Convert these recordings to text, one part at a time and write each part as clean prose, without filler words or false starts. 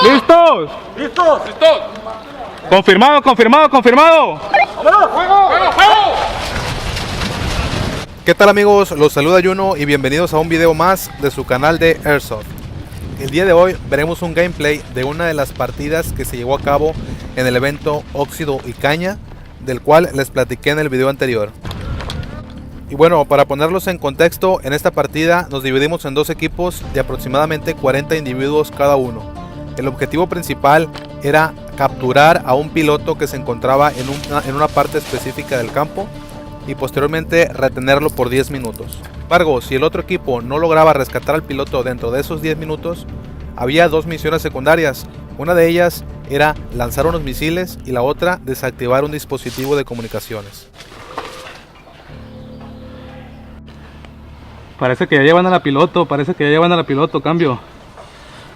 ¿Listos? ¡Listos! ¡Listos! Confirmado, confirmado, confirmado. ¡Vámonos! ¡Fuego! ¡Fuego, fuego! ¿Qué tal amigos? Los saluda Juno y bienvenidos a un video más de su canal de Airsoft. El día de hoy veremos un gameplay de una de las partidas que se llevó a cabo en el evento Óxido y Caña, del cual les platiqué en el video anterior. Y bueno, para ponerlos en contexto, en esta partida nos dividimos en dos equipos de aproximadamente 40 individuos cada uno. El objetivo principal era capturar a un piloto que se encontraba en una parte específica del campo y posteriormente retenerlo por 10 minutos. Sin embargo, si el otro equipo no lograba rescatar al piloto dentro de esos 10 minutos, había dos misiones secundarias. Una de ellas era lanzar unos misiles y la otra desactivar un dispositivo de comunicaciones. Parece que ya llevan a la piloto, cambio.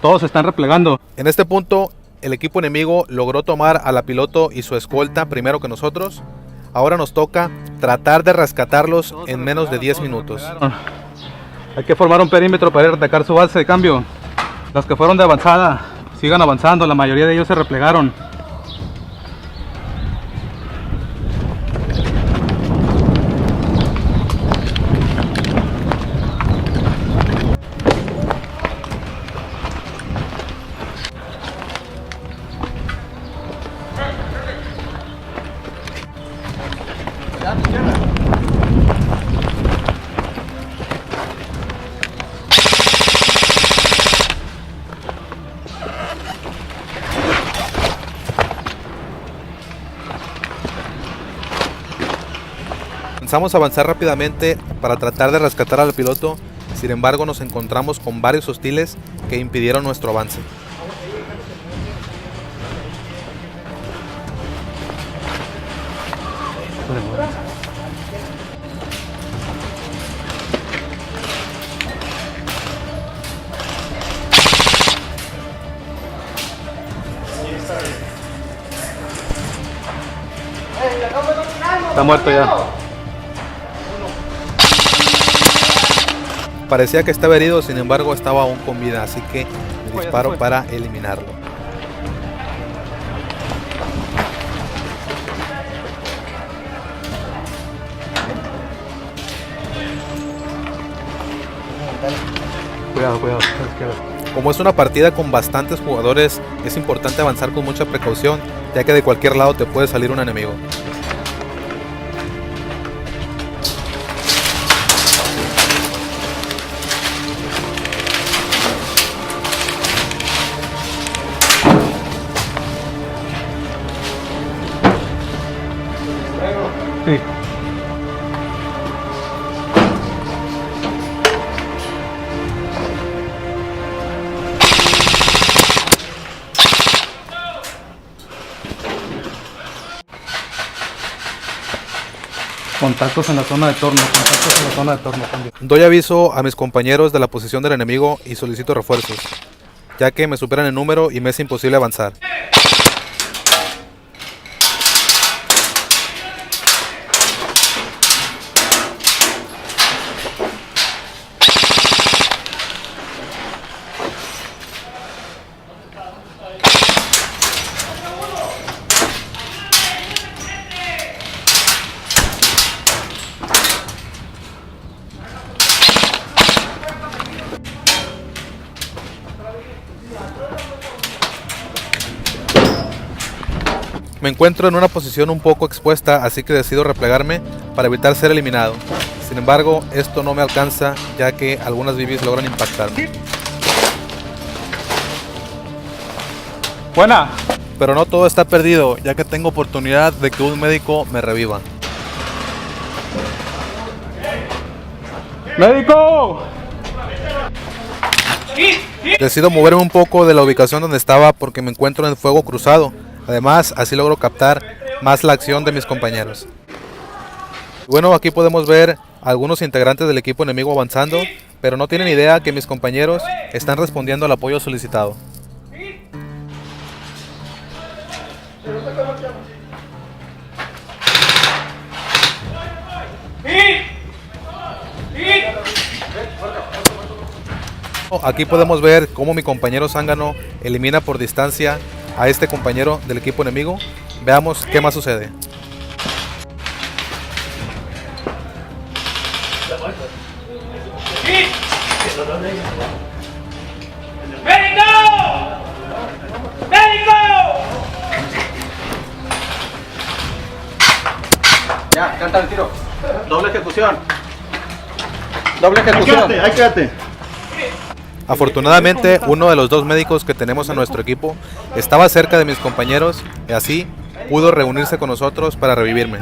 Todos se están replegando. En este punto, el equipo enemigo logró tomar a la piloto y su escolta primero que nosotros. Ahora nos toca tratar de rescatarlos en menos de 10 minutos. Hay que formar un perímetro para ir a atacar su base de cambio. Los que fueron de avanzada, sigan avanzando, la mayoría de ellos se replegaron. Comenzamos a avanzar rápidamente para tratar de rescatar al piloto, sin embargo nos encontramos con varios hostiles que impidieron nuestro avance. Está muerto ya. Parecía que estaba herido, sin embargo estaba aún con vida, así que me disparo para eliminarlo. Cuidado, cuidado. Como es una partida con bastantes jugadores, es importante avanzar con mucha precaución, ya que de cualquier lado te puede salir un enemigo. Sí. Contactos en la zona de torno, cambio. Doy aviso a mis compañeros de la posición del enemigo y solicito refuerzos, ya que me superan en número y me es imposible avanzar. Me encuentro en una posición un poco expuesta, así que decido replegarme para evitar ser eliminado. Sin embargo, esto no me alcanza, ya que algunas BBs logran impactarme. Buena. Pero no todo está perdido, ya que tengo oportunidad de que un médico me reviva. ¡Médico! Decido moverme un poco de la ubicación donde estaba porque me encuentro en fuego cruzado. Además, así logro captar más la acción de mis compañeros. Bueno, aquí podemos ver a algunos integrantes del equipo enemigo avanzando, pero no tienen idea que mis compañeros están respondiendo al apoyo solicitado. Aquí podemos ver cómo mi compañero zángano elimina por distancia a este compañero del equipo enemigo. Veamos qué más sucede. Ya, canta el tiro. Doble ejecución. Doble ejecución. Ahí quédate. Afortunadamente, uno de los dos médicos que tenemos en nuestro equipo estaba cerca de mis compañeros y así pudo reunirse con nosotros para revivirme.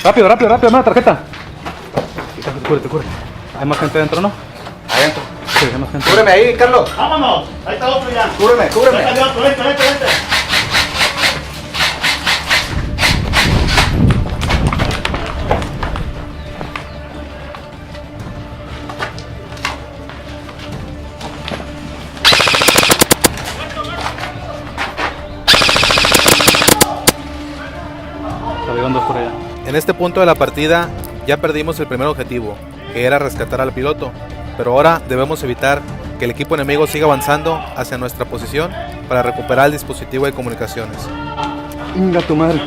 Rápido, rápido, rápido, una tarjeta. Cúrete, cúrete. Hay más gente dentro, ¿no? Adentro. Sí, hay más gente. Cúbreme ahí, Carlos. Vámonos. Ahí está otro ya. Cúbreme, cúbreme. Ahí está otro, vente. Está llegando por allá. En este punto de la partida ya perdimos el primer objetivo, que era rescatar al piloto, pero ahora debemos evitar que el equipo enemigo siga avanzando hacia nuestra posición para recuperar el dispositivo de comunicaciones. Inga tu madre.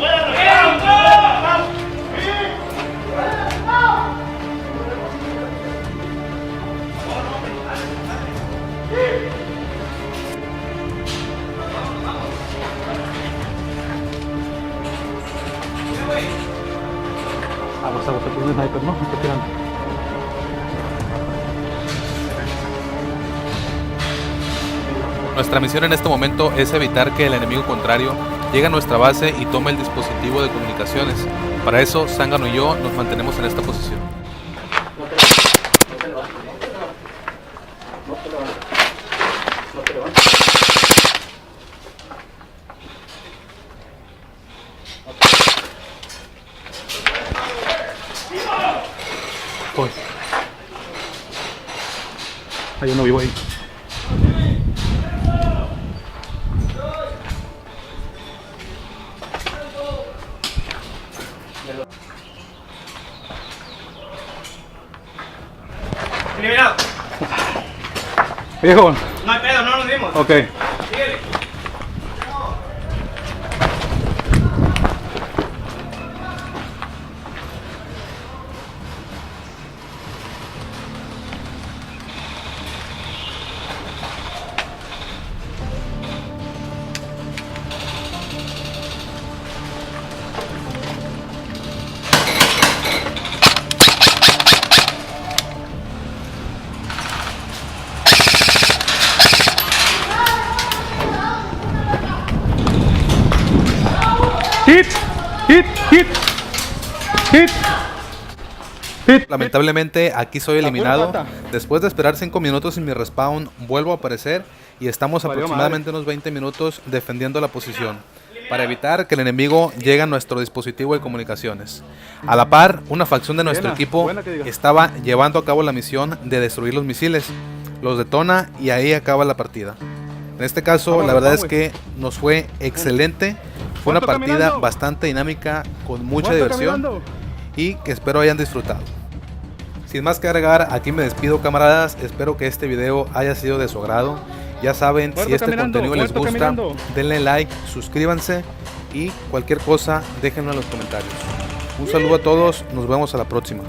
Aguas, aguas, aquí hay un sniper, ¿no? Me está tirando. Nuestra misión en este momento es evitar que el enemigo contrario llegue a nuestra base y tome el dispositivo de comunicaciones. Para eso, Zángano y yo nos mantenemos en esta posición. Voy. Hay uno vivo ahí. Eliminado. Viejo. No hay pedo, no nos dimos. Ok. Síguele. Hit, hit, hit, hit, hit. Lamentablemente aquí soy eliminado. pata. Después de esperar 5 minutos en mi respawn, vuelvo a aparecer y estamos Valió aproximadamente unos 20 minutos defendiendo la posición para evitar que el enemigo llegue a nuestro dispositivo de comunicaciones. A la par, una facción de nuestro Buena, equipo buena que diga. estaba llevando a cabo la misión de destruir los misiles. Los detona y ahí acaba la partida. En este caso, Vamos, la verdad es vamos, que nos fue excelente. Fue una ¿Cuánto partida caminando? bastante dinámica, con mucha ¿Cuánto diversión caminando? y que espero hayan disfrutado. Sin más que agregar, aquí me despido, camaradas. Espero que este video haya sido de su agrado. Ya saben, Muerto si este caminando, contenido les muerto gusta, caminando. denle like, suscríbanse y cualquier cosa déjenlo en los comentarios. Un saludo a todos, nos vemos a la próxima.